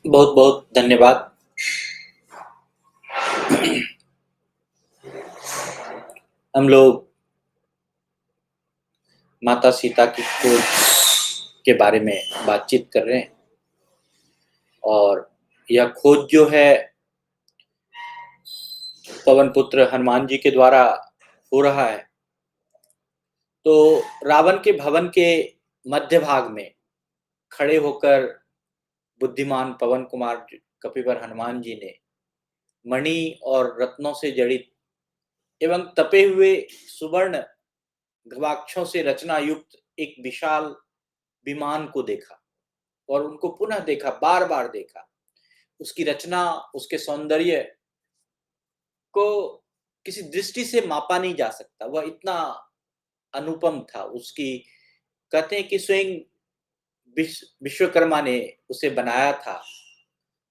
बहुत बहुत धन्यवाद। हम लोग माता सीता की खोज के बारे में बातचीत कर रहे हैं और यह खोज जो है पवन पुत्र हनुमान जी के द्वारा हो रहा है। तो रावण के भवन के मध्य भाग में खड़े होकर बुद्धिमान पवन कुमार कपिवर हनुमान जी ने मणि और रत्नों से जड़ित एवं तपे हुए सुवर्ण गवाक्षों से रचना युक्त एक विशाल विमान को देखा और उनको पुनः देखा, बार बार देखा। उसकी रचना, उसके सौंदर्य को किसी दृष्टि से मापा नहीं जा सकता। वह इतना अनुपम था। उसकी कहते हैं कि स्वयं विश्वकर्मा ने उसे बनाया था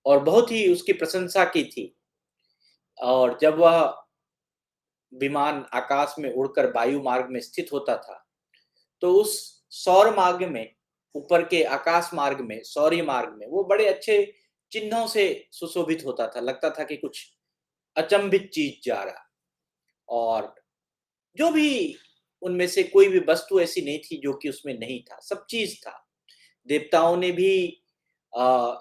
और बहुत ही उसकी प्रशंसा की थी। और जब वह विमान आकाश में उड़कर वायु मार्ग में स्थित होता था, तो उस सौर मार्ग में, ऊपर के आकाश मार्ग में, सौर्य मार्ग में वो बड़े अच्छे चिन्हों से सुशोभित होता था। लगता था कि कुछ अचंभित चीज जा रहा। और जो भी उनमें से कोई भी वस्तु ऐसी नहीं थी जो कि उसमें नहीं था, सब चीज था। देवताओं ने भी आ,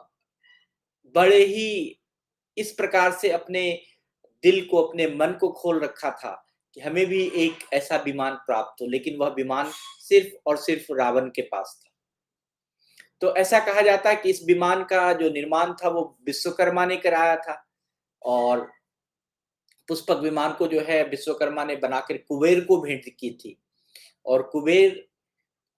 बड़े ही इस प्रकार से अपने दिल को, अपने मन को खोल रखा था कि हमें भी एक ऐसा विमान प्राप्त हो। लेकिन वह विमान सिर्फ और सिर्फ रावण के पास था। तो ऐसा कहा जाता है कि इस विमान का जो निर्माण था वो विश्वकर्मा ने कराया था। और पुष्पक विमान को जो है विश्वकर्मा ने बनाकर कुबेर को भेंट की थी। और कुबेर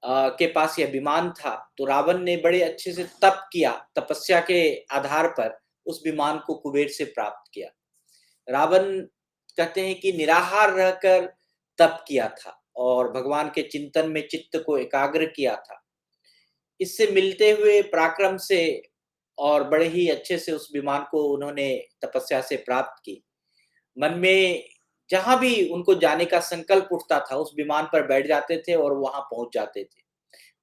के पास यह विमान था। तो रावण ने बड़े अच्छे से तप किया, तपस्या के आधार पर उस विमान को कुबेर से प्राप्त किया। रावण कहते हैं कि निराहार रहकर तप किया था और भगवान के चिंतन में चित्त को एकाग्र किया था। इससे मिलते हुए पराक्रम से और बड़े ही अच्छे से उस विमान को उन्होंने तपस्या से प्राप्त की। मन में जहां भी उनको जाने का संकल्प उठता था, उस विमान पर बैठ जाते थे और वहां पहुंच जाते थे।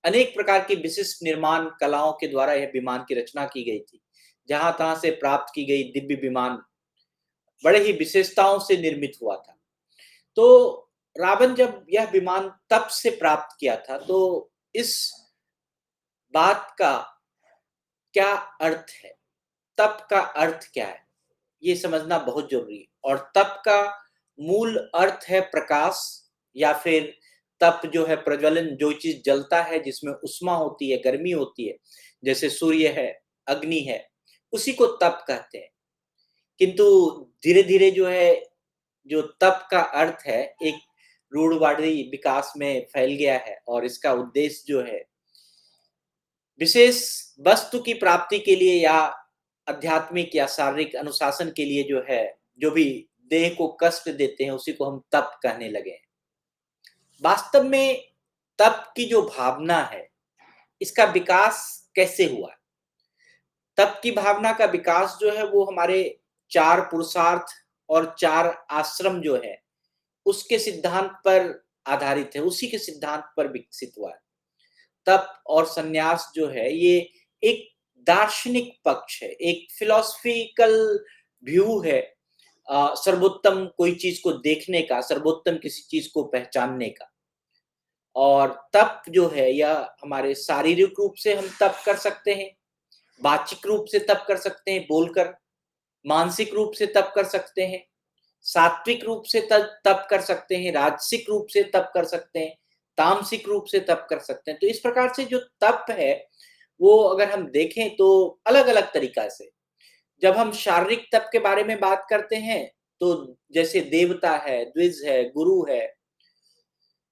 अनेक प्रकार की विशिष्ट निर्माण कलाओं के द्वारा यह विमान की रचना की गई थी। जहां तहां से प्राप्त की गई दिव्य विमान बड़े ही विशेषताओं से निर्मित हुआ था। तो रावण जब यह विमान तप से प्राप्त किया था, तो इस बात का क्या अर्थ है? तप का अर्थ क्या है? ये समझना बहुत जरूरी है। और तप का मूल अर्थ है प्रकाश, या फिर तप जो है प्रज्वलन, जो चीज जलता है जिसमें उष्मा होती है, गर्मी होती है, जैसे सूर्य है, अग्नि है, उसी को तप कहते हैं। किंतु धीरे धीरे जो है, जो तप का अर्थ है एक रूढ़वादी विकास में फैल गया है। और इसका उद्देश्य जो है विशेष वस्तु की प्राप्ति के लिए, या आध्यात्मिक या शारीरिक अनुशासन के लिए जो है, जो भी देह को कष्ट देते हैं उसी को हम तप कहने लगे हैं। वास्तव में तप की जो भावना है, इसका विकास कैसे हुआ? तप की भावना का विकास जो है वो हमारे चार पुरुषार्थ और चार आश्रम जो है उसके सिद्धांत पर आधारित है, उसी के सिद्धांत पर विकसित हुआ है। तप और संन्यास जो है ये एक दार्शनिक पक्ष है, एक फिलोसफिकल व्यू है। सर्वोत्तम कोई चीज को देखने का, सर्वोत्तम किसी चीज को पहचानने का। और तप जो है यह हमारे शारीरिक रूप से हम तप कर सकते हैं, वाचिक रूप से तप कर सकते हैं बोलकर, मानसिक रूप से तप कर सकते हैं, सात्विक रूप से तप कर सकते हैं, राजसिक रूप से तप कर सकते हैं, तामसिक रूप से तप कर सकते हैं। तो इस प्रकार से जो तप है वो अगर हम देखें तो अलग अलग तरीका से, जब हम शारीरिक तप के बारे में बात करते हैं तो जैसे देवता है, द्विज है, गुरु है,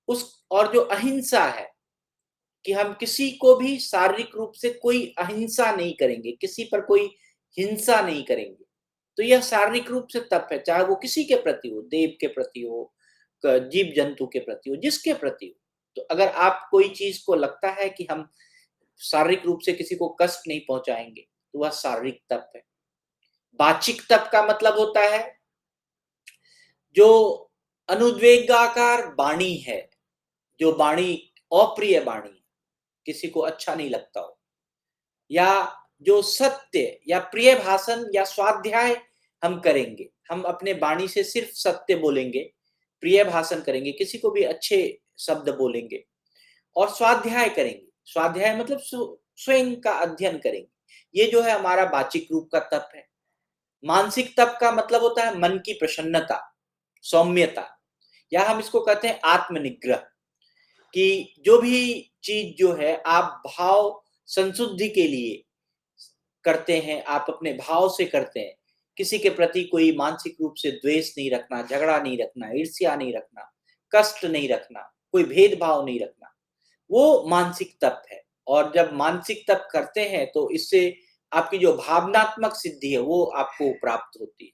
उस और जो अहिंसा है कि हम किसी को भी शारीरिक रूप से कोई अहिंसा नहीं करेंगे, किसी पर कोई हिंसा नहीं करेंगे। तो यह शारीरिक रूप से तप है, चाहे वो किसी के प्रति हो, देव के प्रति हो, जीव जंतु के प्रति हो, जिसके प्रति हो। तो अगर आप कोई चीज को लगता है कि हम शारीरिक रूप से किसी को कष्ट नहीं पहुंचाएंगे, तो वह शारीरिक तप है। वाचिक तप का मतलब होता है जो अनुद्वेगाकार वाणी है, जो वाणी अप्रिय वाणी, किसी को अच्छा नहीं लगता हो, या जो सत्य या प्रिय भाषण या स्वाध्याय हम करेंगे, हम अपने वाणी से सिर्फ सत्य बोलेंगे, प्रिय भाषण करेंगे, किसी को भी अच्छे शब्द बोलेंगे और स्वाध्याय करेंगे। स्वाध्याय मतलब स्वयं का अध्ययन करेंगे। ये जो है हमारा वाचिक रूप का तप है। मानसिक तप का मतलब होता है मन की प्रसन्नता, सौम्यता, या हम इसको कहते हैं आत्मनिग्रह, कि जो भी चीज जो है आप भाव संशुद्धि के लिए करते हैं, आप अपने भाव से करते हैं। किसी के प्रति कोई मानसिक रूप से द्वेष नहीं रखना, झगड़ा नहीं रखना, ईर्ष्या नहीं रखना, कष्ट नहीं रखना, कोई भेदभाव नहीं रखना, वो मानसिक तप है। और जब मानसिक तप करते हैं तो इससे आपकी जो भावनात्मक सिद्धि है वो आपको प्राप्त होती है।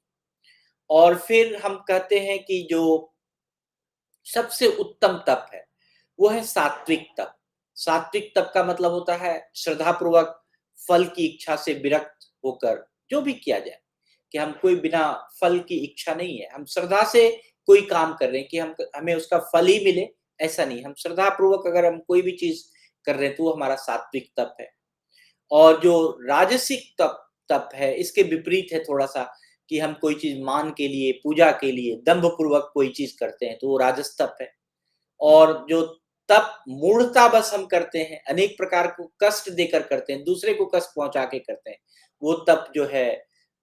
और फिर हम कहते हैं कि जो सबसे उत्तम तप है वो है सात्विक तप। सात्विक तप का मतलब होता है श्रद्धा पूर्वक फल की इच्छा से विरक्त होकर जो भी किया जाए, कि हम कोई बिना फल की इच्छा नहीं है, हम श्रद्धा से कोई काम कर रहे हैं कि हम हमें उसका फल ही मिले, ऐसा नहीं, हम श्रद्धा पूर्वक अगर हम कोई भी चीज कर रहे हैं तो वो हमारा सात्विक तप है। और जो राजसिक तप तप है इसके विपरीत है थोड़ा सा, कि हम कोई चीज मान के लिए, पूजा के लिए दंभ पूर्वक कोई चीज करते हैं तो वो राजस तप है। और जो तप मूढ़ता बस हम करते हैं, अनेक प्रकार को कष्ट देकर करते हैं, दूसरे को कष्ट पहुंचा के करते हैं, वो तप जो है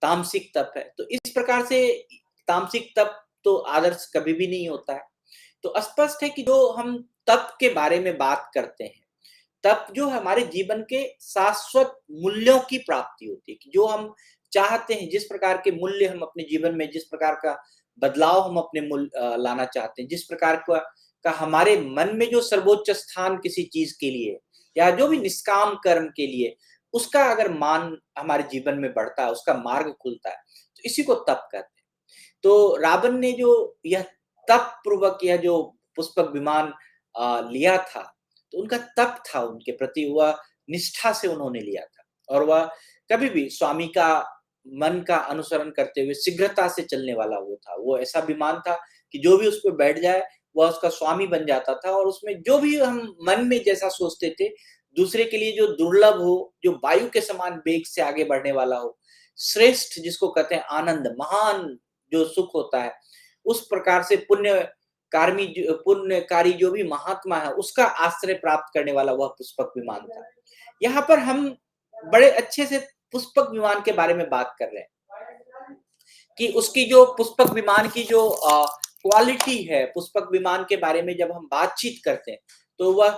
तामसिक तप है। तो इस प्रकार से तामसिक तप तो आदर्श कभी भी नहीं होता है। तो स्पष्ट है कि जो हम तप के बारे में बात करते हैं, तप जो हमारे जीवन के शाश्वत मूल्यों की प्राप्ति होती है, कि जो हम चाहते हैं, जिस प्रकार के मूल्य हम अपने जीवन में, जिस प्रकार का बदलाव हम अपने लाना चाहते हैं, जिस प्रकार का हमारे मन में जो सर्वोच्च स्थान किसी चीज के लिए या जो भी निष्काम कर्म के लिए, उसका अगर मान हमारे जीवन में बढ़ता है, उसका मार्ग खुलता है, तो इसी को तप कहते हैं। तो रावण ने जो यह तप पूर्वक यह जो पुष्पक विमान लिया था, तो उनका तप था उनके प्रति, वह निष्ठा से उन्होंने लिया था। और वह कभी भी स्वामी का मन का अनुसरण करते हुए शीघ्रता से चलने वाला वो था। वो ऐसा विमान था कि जो भी उस पे बैठ जाए वह उसका स्वामी बन जाता था, और उसमें जो भी हम मन में जैसा सोचते थे, दूसरे के लिए जो दुर्लभ हो, जो वायु के समान वेग से आगे बढ़ने वाला हो, श्रेष्ठ जिसको कहते हैं आनंद, महान जो सुख होता है, उस प्रकार से पुण्यकारी जो भी महात्मा है उसका आश्रय प्राप्त करने वाला वह पुष्पक विमान था। यहाँ पर हम बड़े अच्छे से पुष्पक विमान के बारे में बात कर रहे हैं, कि उसकी जो पुष्पक विमान की जो क्वालिटी है, पुष्पक विमान के बारे में जब हम बातचीत करते हैं तो वह,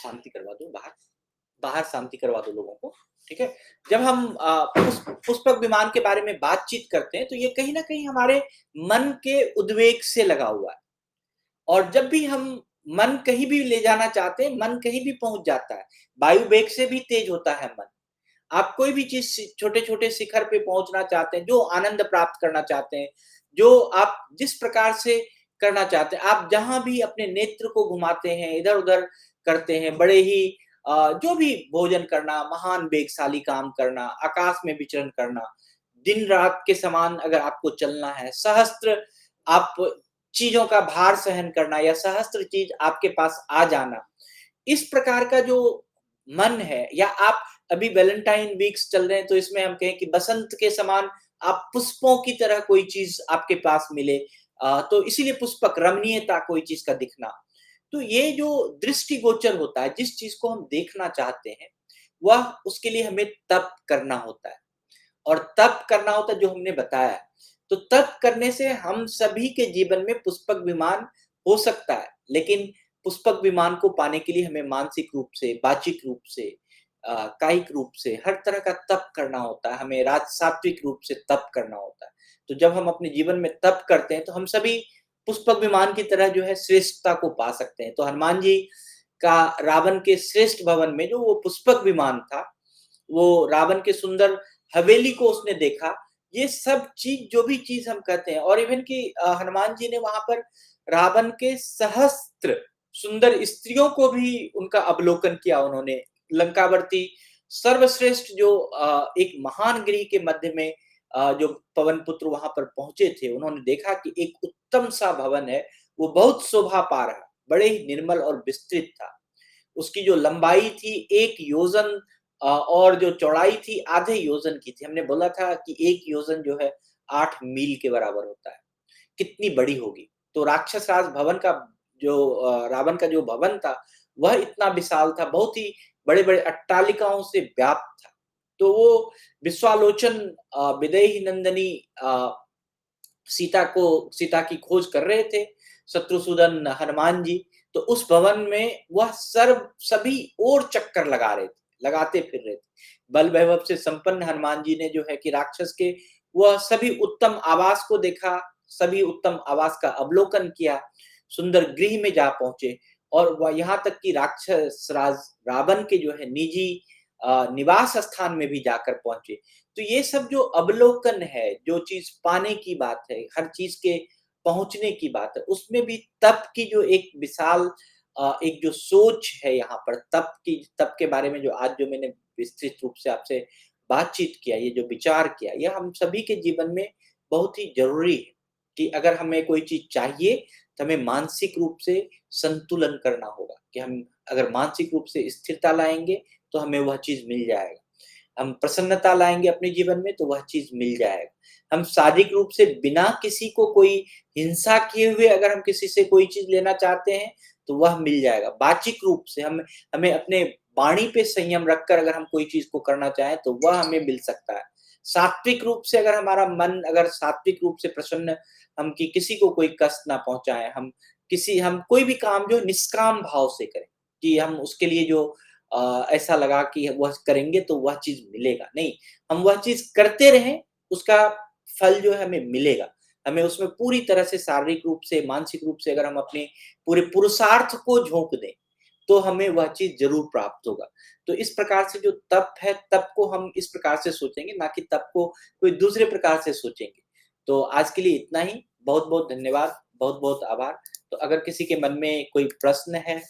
शांति करवा दो, बाहर बाहर शांति करवा दो लोगों को, ठीक है। जब हम पुष्पक विमान के बारे में बातचीत करते हैं तो ये कहीं ना कहीं हमारे मन के उद्वेग से लगा हुआ है। और जब भी हम मन कहीं भी ले जाना चाहते हैं, मन कहीं भी पहुंच जाता है, वायु वेग से भी तेज होता है मन। आप कोई भी चीज छोटे छोटे शिखर पे पहुंचना चाहते हैं, जो आनंद प्राप्त करना चाहते हैं, जो आप जिस प्रकार से करना चाहते हैं, आप जहां भी अपने नेत्र को घुमाते हैं, इधर उधर करते हैं, बड़े ही जो भी भोजन करना, महान वेगशाली काम करना, आकाश में विचरण करना, दिन रात के समान अगर आपको चलना है, सहस्त्र आप चीजों का भार सहन करना, या सहस्त्र चीज आपके पास आ जाना, इस प्रकार का जो मन है, या आप अभी वैलेंटाइन वीक्स चल रहे हैं तो इसमें हम कहें कि बसंत के समान आप पुष्पों की तरह कोई चीज आपके पास मिले, तो इसीलिए पुष्पक रमणीयता, कोई चीज का दिखना। तो ये जो दृष्टिगोचर होता है, जिस चीज को हम देखना चाहते हैं, वह उसके लिए हमें तप करना होता है। और तप करना होता है जो हमने बताया। तो तप करने से हम सभी के जीवन में पुष्पक विमान हो सकता है, लेकिन पुष्पक विमान को पाने के लिए हमें मानसिक रूप से, वाचिक रूप से, कायिक रूप से हर तरह का तप करना होता है, हमें सात्विक रूप से तप करना होता है। तो जब हम अपने जीवन में तप करते हैं तो हम सभी पुष्पक विमान की तरह जो है श्रेष्ठता को पा सकते हैं। तो हनुमान जी का रावण के श्रेष्ठ भवन में जो वो पुष्पक विमान था, वो रावण के सुंदर हवेली को उसने देखा। ये सब चीज, जो भी चीज हम कहते हैं, और इवन कि हनुमान जी ने वहां पर रावण के सहस्त्र सुंदर स्त्रियों को भी उनका अवलोकन किया। उन्होंने लंकावर्ती सर्वश्रेष्ठ जो एक महान गृह के मध्य में जो पवन पुत्र वहां पर पहुंचे थे, उन्होंने देखा कि एक उत्तम सा भवन है, वो बहुत शोभा पा रहा, बड़े ही निर्मल और विस्तृत था। उसकी जो लंबाई थी 1 योजन और जो चौड़ाई थी आधे योजन की थी। हमने बोला था कि 1 योजन जो है 8 मील के बराबर होता है। कितनी बड़ी होगी। तो राक्षस राज भवन का जो रावण का जो भवन था, वह इतना विशाल था, बहुत ही बड़े-बड़े अट्टालिकाओं से व्याप्त था। तो वो विश्वालोचन विदेही नंदिनी सीता की खोज कर रहे थे, शत्रुसूदन हनुमान जी। तो उस भवन में वह सभी ओर चक्कर लगा रहे थे, लगाते फिर रहे थे। बल वैभव से संपन्न हनुमान जी ने जो है कि राक्षस के वह सभी उत्तम आवास को देखा, सभी उत्तम आवास का अवलोकन किया, सुंदर गृह में जा पहुँचे और वह यहाँ तक कि राक्षस राज रावण के जो है निजी निवास स्थान में भी जाकर पहुँचे। तो ये सब जो अवलोकन है, जो चीज़ पाने की बात है, हर चीज़ के पहुँचने की बात है, उसमें भी तप की जो एक विशाल एक जो सोच है यहाँ पर तप के बारे में जो आज जो मैंने विस्तृत रूप से आपसे बातचीत किया, ये जो विचार किया, ये हम सभी के जीवन में बहुत ही ज़रूरी है कि अगर हमें कोई चीज़ चाहिए, तो हमें मानसिक रूप से संतुलन करना होगा कि हम अगर मानसिक रूप से स्थिरता लाएँगे, तो हमें वह चीज़ मिल जाएगा। हम प्रसन्नता लाएँगे अपने जीवन में तो वह चीज़ मिल जाएगा। हम शारीरिक रूप से बिना किसी को कोई हिंसा किए हुए अगर हम किसी से कोई चीज़ लेना चाहते हैं, तो वह मिल जाएगा। वाचिक रूप से हमें अपने वाणी पे संयम रखकर अगर हम कोई चीज़ को करना चाहें, तो वह हमें मिल सकता है। सात्विक रूप से अगर हमारा मन अगर सात्विक रूप से प्रसन्न हम कि किसी को कोई कष्ट ना पहुँचाएँ, हम कोई भी काम जो निष्काम भाव से करें, कि हम उसके लिए जो ऐसा लगा कि वह करेंगे तो वह चीज़ मिलेगा, नहीं, हम वह चीज़ करते रहें, उसका फल जो है हमें मिलेगा। हमें उसमें पूरी तरह से शारीरिक रूप से, मानसिक रूप से अगर हम अपने पूरे पुरुषार्थ को झोंक दें, तो हमें वह चीज़ ज़रूर प्राप्त होगा। तो इस प्रकार से जो तप है, तप को हम इस प्रकार से सोचेंगे, ना कि तप को कोई दूसरे प्रकार से सोचेंगे। तो आज के लिए इतना ही। बहुत-बहुत धन्यवाद, बहुत-बहुत आभार। तो अगर किसी के मन में कोई प्रश्न है